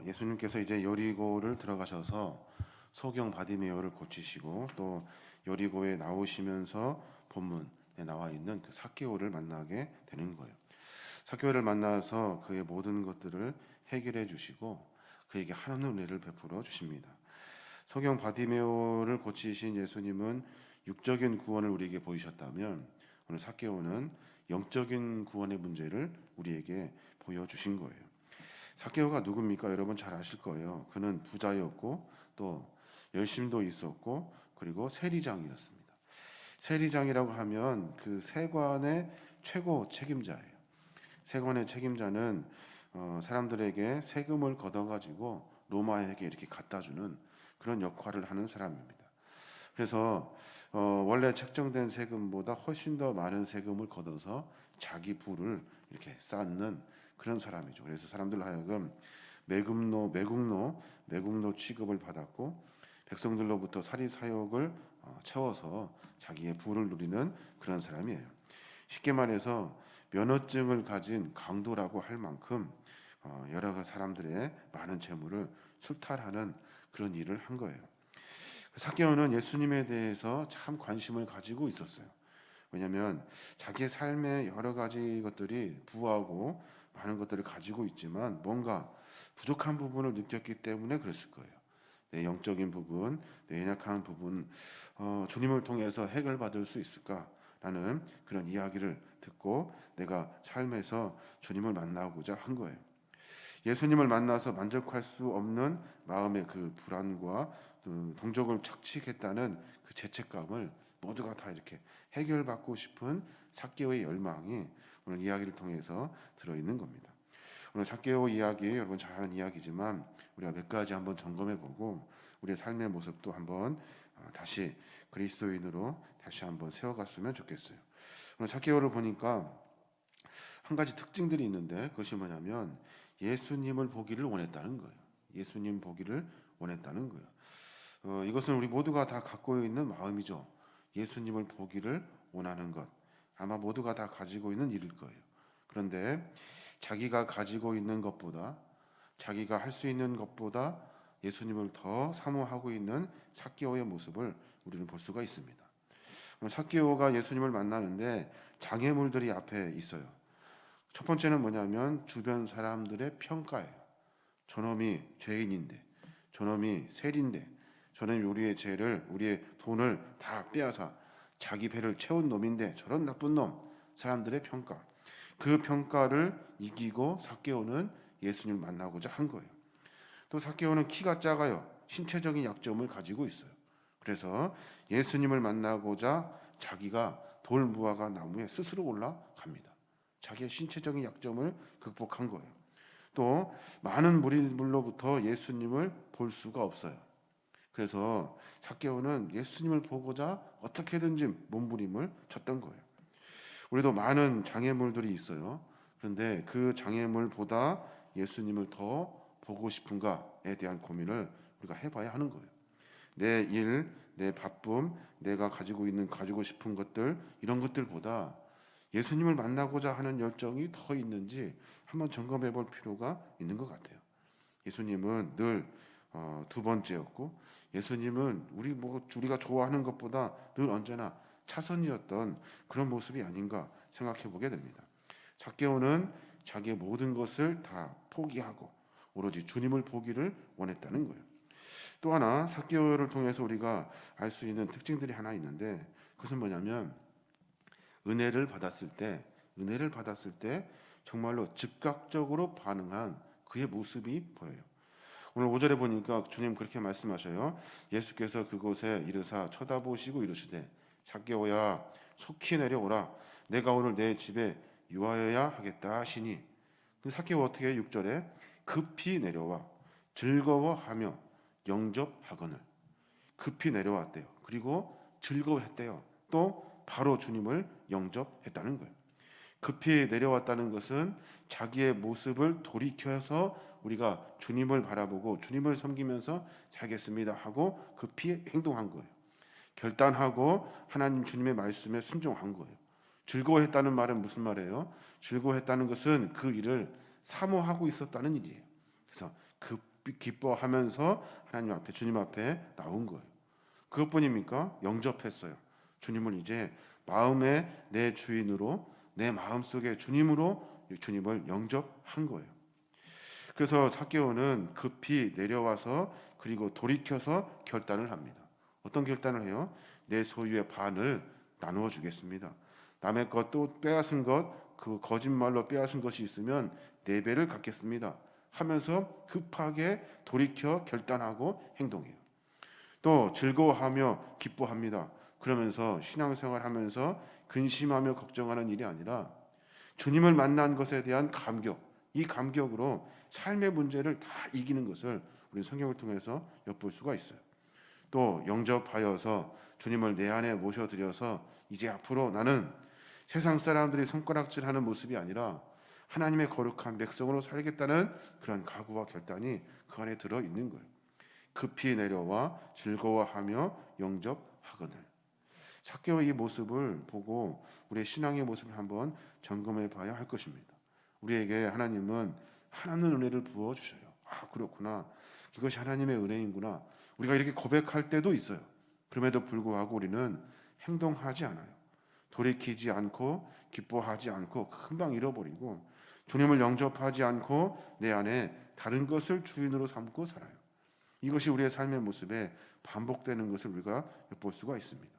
예수님께서 이제 여리고를 들어가셔서 소경 바디메오를 고치시고 또 여리고에 나오시면서 본문에 나와 있는 그 삭개오를 만나게 되는 거예요. 삭개오를 만나서 그의 모든 것들을 해결해 주시고 그에게 하나님의 은혜를 베풀어 주십니다. 소경 바디메오를 고치신 예수님은 육적인 구원을 우리에게 보이셨다면 오늘 삭개오는 영적인 구원의 문제를 우리에게 보여주신 거예요. 삭개오가 누굽니까? 여러분 잘 아실 거예요. 그는 부자였고 또 열심도 있었고 그리고 세리장이었습니다. 세리장이라고 하면 그 세관의 최고 책임자예요. 세관의 책임자는 사람들에게 세금을 걷어가지고 로마에게 이렇게 갖다주는 그런 역할을 하는 사람입니다. 그래서 원래 책정된 세금보다 훨씬 더 많은 세금을 걷어서 자기 부를 이렇게 쌓는 그런 사람이죠. 그래서 사람들 하여금 매국노 취급을 받았고 백성들로부터 사리사욕을 채워서 자기의 부를 누리는 그런 사람이에요. 쉽게 말해서 면허증을 가진 강도라고 할 만큼 여러 사람들의 많은 재물을 수탈하는 그런 일을 한 거예요. 삭개오는 예수님에 대해서 참 관심을 가지고 있었어요. 왜냐하면 자기의 삶의 여러 가지 것들이 부하고 많은 것들을 가지고 있지만 뭔가 부족한 부분을 느꼈기 때문에 그랬을 거예요. 내 영적인 부분, 내 연약한 부분, 주님을 통해서 해결받을 수 있을까라는 그런 이야기를 듣고 내가 삶에서 주님을 만나고자 한 거예요. 예수님을 만나서 만족할 수 없는 마음의 그 불안과 동족을 착취했다는 그 죄책감을 모두가 다 이렇게 해결받고 싶은 삭개오의 열망이 오늘 이야기를 통해서 들어있는 겁니다. 오늘 삭개오 이야기 여러분 잘 아는 이야기지만 우리가 몇 가지 한번 점검해보고 우리의 삶의 모습도 한번 다시 그리스도인으로 다시 한번 세워갔으면 좋겠어요. 오늘 삭개오를 보니까 한 가지 특징들이 있는데 그것이 뭐냐면 예수님을 보기를 원했다는 거예요. 예수님 보기를 원했다는 거예요. 이것은 우리 모두가 다 갖고 있는 마음이죠. 예수님을 보기를 원하는 것. 아마 모두가 다 가지고 있는 일일 거예요. 그런데 자기가 가지고 있는 것보다 자기가 할 수 있는 것보다 예수님을 더 사모하고 있는 삭개오의 모습을 우리는 볼 수가 있습니다. 삭개오가 예수님을 만나는데 장애물들이 앞에 있어요. 첫 번째는 뭐냐면 주변 사람들의 평가예요. 저놈이 죄인인데, 저놈이 세리인데, 저놈이 우리의 죄를, 우리의 돈을 다 빼앗아 자기 배를 채운 놈인데 저런 나쁜 놈. 사람들의 평가. 그 평가를 이기고 삭개오는 예수님을 만나고자 한 거예요. 또 삭개오는 키가 작아요. 신체적인 약점을 가지고 있어요. 그래서 예수님을 만나고자 자기가 돌무화과 나무에 스스로 올라갑니다. 자기의 신체적인 약점을 극복한 거예요. 또 많은 무리들로부터 예수님을 볼 수가 없어요. 그래서 삭개오는 예수님을 보고자 어떻게든지 몸부림을 쳤던 거예요. 우리도 많은 장애물들이 있어요. 그런데 그 장애물보다 예수님을 더 보고 싶은가에 대한 고민을 우리가 해봐야 하는 거예요. 내 일, 내 바쁨, 내가 가지고 싶은 것들 이런 것들보다 예수님을 만나고자 하는 열정이 더 있는지 한번 점검해 볼 필요가 있는 것 같아요. 예수님은 늘 두 번째였고 예수님은 우리가 좋아하는 것보다 늘 언제나 차선이었던 그런 모습이 아닌가 생각해 보게 됩니다. 삭개오는 자기의 모든 것을 다 포기하고 오로지 주님을 보기를 원했다는 거예요. 또 하나 삭개오를 통해서 우리가 알 수 있는 특징들이 하나 있는데 그것은 뭐냐면 은혜를 받았을 때 정말로 즉각적으로 반응한 그의 모습이 보여요. 오늘 5절에 보니까 주님 그렇게 말씀하셔요. 예수께서 그곳에 이르사 쳐다보시고 이르시되 삭개오야 속히 내려오라. 내가 오늘 내 집에 유하여야 하겠다 하시니 그 삭개오 어떻게 6절에 급히 내려와 즐거워하며 영접하거늘. 급히 내려왔대요. 그리고 즐거워했대요. 또 바로 주님을 영접했다는 거예요. 급히 내려왔다는 것은 자기의 모습을 돌이켜서 우리가 주님을 바라보고 주님을 섬기면서 살겠습니다 하고 급히 행동한 거예요. 결단하고 하나님 주님의 말씀에 순종한 거예요. 즐거워했다는 말은 무슨 말이에요? 즐거워했다는 것은 그 일을 사모하고 있었다는 일이에요. 그래서 기뻐하면서 하나님 앞에, 주님 앞에 나온 거예요. 그것뿐입니까? 영접했어요. 주님을 이제 마음의 내 주인으로, 내 마음속에 주님으로 주님을 영접한 거예요. 그래서 삭개오는 급히 내려와서 그리고 돌이켜서 결단을 합니다. 어떤 결단을 해요? 내 소유의 반을 나누어 주겠습니다. 남의 것 또 빼앗은 것, 그 거짓말로 빼앗은 것이 있으면 4배를 갚겠습니다 하면서 급하게 돌이켜 결단하고 행동해요. 또 즐거워하며 기뻐합니다. 그러면서 신앙생활하면서 근심하며 걱정하는 일이 아니라 주님을 만난 것에 대한 감격, 이 감격으로 삶의 문제를 다 이기는 것을 우리 성경을 통해서 엿볼 수가 있어요. 또 영접하여서 주님을 내 안에 모셔드려서 이제 앞으로 나는 세상 사람들이 손가락질하는 모습이 아니라 하나님의 거룩한 백성으로 살겠다는 그런 각오와 결단이 그 안에 들어있는 거예요. 급히 내려와 즐거워하며 영접하거늘. 삭개오의 이 모습을 보고 우리의 신앙의 모습을 한번 점검해 봐야 할 것입니다. 우리에게 하나님은 하나님 은혜를 부어주셔요. 아, 그렇구나. 이것이 하나님의 은혜인구나. 우리가 이렇게 고백할 때도 있어요. 그럼에도 불구하고 우리는 행동하지 않아요. 돌이키지 않고 기뻐하지 않고 금방 잃어버리고 주님을 영접하지 않고 내 안에 다른 것을 주인으로 삼고 살아요. 이것이 우리의 삶의 모습에 반복되는 것을 우리가 볼 수가 있습니다.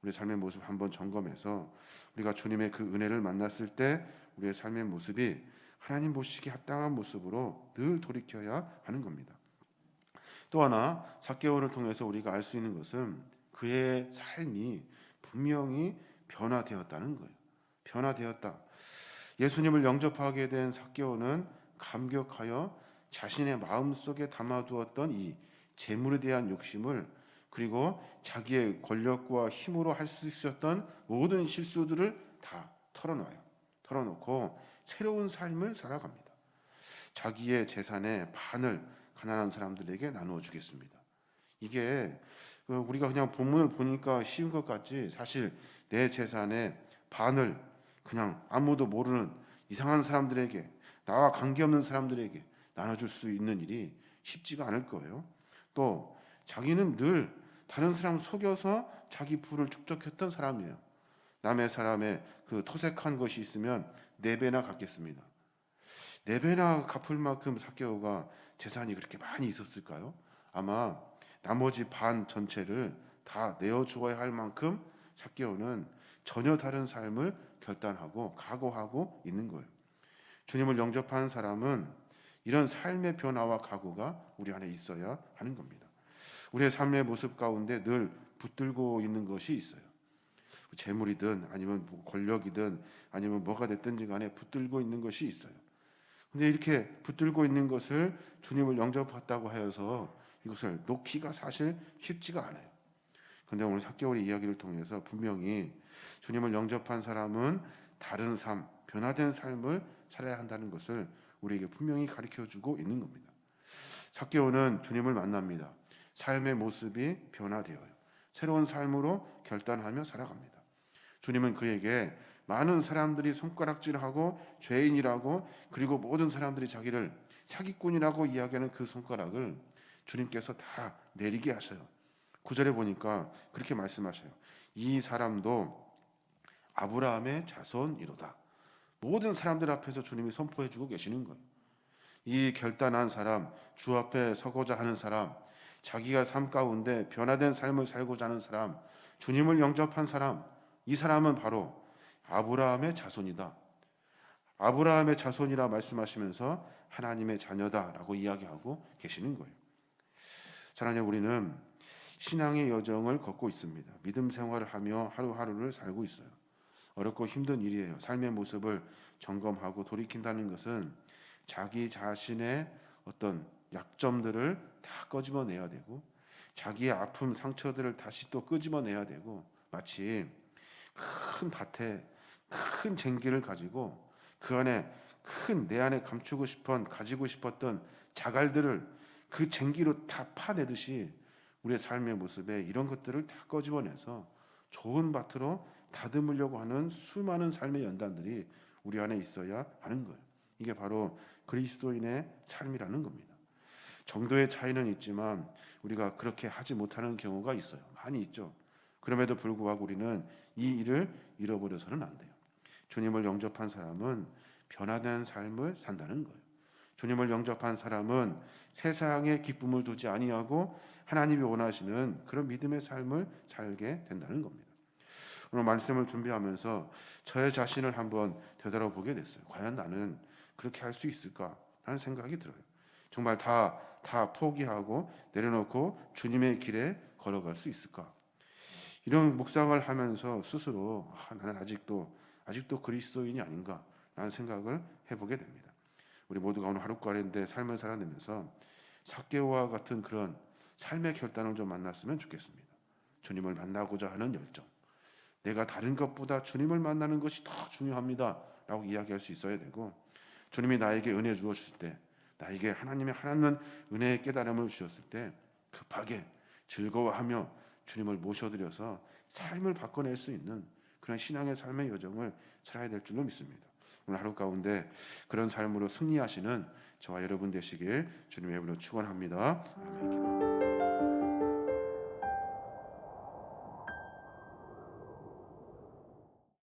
우리의 삶의 모습 한번 점검해서 우리가 주님의 그 은혜를 만났을 때 우리의 삶의 모습이 하나님 보시기에 합당한 모습으로 늘 돌이켜야 하는 겁니다. 또 하나 삭개오를 통해서 우리가 알 수 있는 것은 그의 삶이 분명히 변화되었다는 거예요. 변화되었다. 예수님을 영접하게 된 삭개오는 감격하여 자신의 마음속에 담아두었던 이 재물에 대한 욕심을, 그리고 자기의 권력과 힘으로 할 수 있었던 모든 실수들을 다 털어놔요. 털어놓고 새로운 삶을 살아갑니다. 자기의 재산의 반을 가난한 사람들에게 나누어 주겠습니다. 이게 우리가 그냥 본문을 보니까 쉬운 것 같지, 사실 내 재산의 반을 그냥 아무도 모르는 이상한 사람들에게, 나와 관계없는 사람들에게 나눠줄 수 있는 일이 쉽지가 않을 거예요. 또 자기는 늘 다른 사람 속여서 자기 부를 축적했던 사람이에요. 남의 사람의 그 토색한 것이 있으면 4배나 갚겠습니다. 4배나 갚을 만큼 삭개오가 재산이 그렇게 많이 있었을까요? 아마 나머지 반 전체를 다 내어주어야 할 만큼 삭개오는 전혀 다른 삶을 결단하고 각오하고 있는 거예요. 주님을 영접한 사람은 이런 삶의 변화와 각오가 우리 안에 있어야 하는 겁니다. 우리의 삶의 모습 가운데 늘 붙들고 있는 것이 있어요. 재물이든 아니면 권력이든 아니면 뭐가 됐든지 간에 붙들고 있는 것이 있어요. 근데 이렇게 붙들고 있는 것을 주님을 영접했다고 하여서 이것을 놓기가 사실 쉽지가 않아요. 그런데 오늘 삭개오의 이야기를 통해서 분명히 주님을 영접한 사람은 다른 삶, 변화된 삶을 살아야 한다는 것을 우리에게 분명히 가르쳐주고 있는 겁니다. 삭개오는 주님을 만납니다. 삶의 모습이 변화되어요. 새로운 삶으로 결단하며 살아갑니다. 주님은 그에게 많은 사람들이 손가락질하고 죄인이라고, 그리고 모든 사람들이 자기를 사기꾼이라고 이야기하는 그 손가락을 주님께서 다 내리게 하셔요. 9절에 보니까 그렇게 말씀하셔요. 이 사람도 아브라함의 자손이로다. 모든 사람들 앞에서 주님이 선포해주고 계시는 거예요. 이 결단한 사람, 주 앞에 서고자 하는 사람, 자기가 삶 가운데 변화된 삶을 살고자 하는 사람, 주님을 영접한 사람, 이 사람은 바로 아브라함의 자손이다. 아브라함의 자손이라 말씀하시면서 하나님의 자녀다라고 이야기하고 계시는 거예요. 사랑하는 우리는 신앙의 여정을 걷고 있습니다. 믿음 생활을 하며 하루하루를 살고 있어요. 어렵고 힘든 일이에요. 삶의 모습을 점검하고 돌이킨다는 것은 자기 자신의 어떤 약점들을 다 끄집어내야 되고, 자기의 아픔, 상처들을 다시 또 끄집어내야 되고, 마치 큰 밭에 큰 쟁기를 가지고 그 안에 내 안에 가지고 싶었던 자갈들을 그 쟁기로 다 파내듯이 우리의 삶의 모습에 이런 것들을 다 끄집어내서 좋은 밭으로 다듬으려고 하는 수많은 삶의 연단들이 우리 안에 있어야 하는 거예요. 이게 바로 그리스도인의 삶이라는 겁니다. 정도의 차이는 있지만 우리가 그렇게 하지 못하는 경우가 있어요. 많이 있죠. 그럼에도 불구하고 우리는 이 일을 잃어버려서는 안 돼요. 주님을 영접한 사람은 변화된 삶을 산다는 거예요. 주님을 영접한 사람은 세상에 기쁨을 두지 아니하고 하나님이 원하시는 그런 믿음의 삶을 살게 된다는 겁니다. 오늘 말씀을 준비하면서 저의 자신을 한번 되돌아보게 됐어요. 과연 나는 그렇게 할 수 있을까라는 생각이 들어요. 정말 다 포기하고 내려놓고 주님의 길에 걸어갈 수 있을까? 이런 묵상을 하면서 스스로 나는 아직도 그리스도인이 아닌가라는 생각을 해보게 됩니다. 우리 모두가 오늘 하루과리인데 삶을 살아내면서 삭개오와 같은 그런 삶의 결단을 좀 만났으면 좋겠습니다. 주님을 만나고자 하는 열정. 내가 다른 것보다 주님을 만나는 것이 더 중요합니다 라고 이야기할 수 있어야 되고, 주님이 나에게 은혜 주어 주실 때, 나에게 하나님의 하나님 은혜의 깨달음을 주셨을 때 급하게 즐거워하며 주님을 모셔드려서 삶을 바꿔낼 수 있는 그런 신앙의 삶의 여정을 살아야 될 줄로 믿습니다. 오늘 하루 가운데 그런 삶으로 승리하시는 저와 여러분 되시길 주님의 이름으로 축원합니다. 아멘.